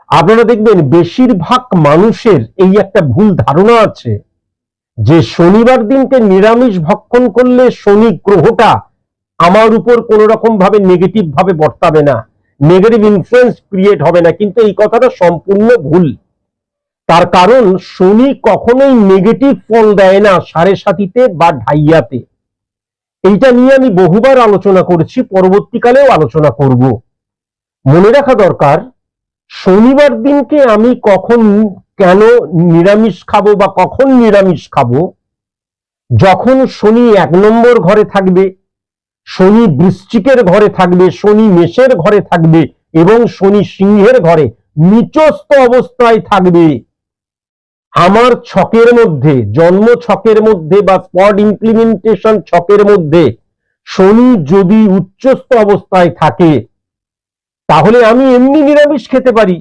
আপনারা দেখবেন বেশিরভাগ মানুষের এই একটা ভুল ধারণা আছে যে শনিবার দিনকে নিরামিষ ভক্ষণ করলে শনি গ্রহটা আমার উপর কোন রকম ভাবে নেগেটিভ ভাবে বর্তাবে না, নেগেটিভ ইনফ্লুয়েন্স ক্রিয়েট হবে না। কিন্তু এই কথাটা সম্পূর্ণ ভুল। তার কারণ শনি কখনোই নেগেটিভ ফল দেয় না সাড়ে সাতিতে বা ঢাইয়াতে। এইটা নিয়ে আমি বহুবার আলোচনা করেছি, পরবর্তীকালেও আলোচনা করব। মনে রাখা দরকার শনিবার দিনকে আমি কখন কেন নিরামিষ খাবো বা কখন নিরামিষ খাবো, যখন শনি 1 নম্বর ঘরে থাকবে, শনি বৃশ্চিকের ঘরে থাকবে, শনি মেষের ঘরে থাকবে এবং শনি সিংহের ঘরে নিচস্থ অবস্থায় থাকবে। আমার ছকের মধ্যে, জন্ম ছকের মধ্যে বা স্পট ইমপ্লিমেন্টেশন ছকের মধ্যে শনি যদি উচ্চস্থ অবস্থায় থাকে তাহলে আমি এমনি নিরামিষ খেতে পারি।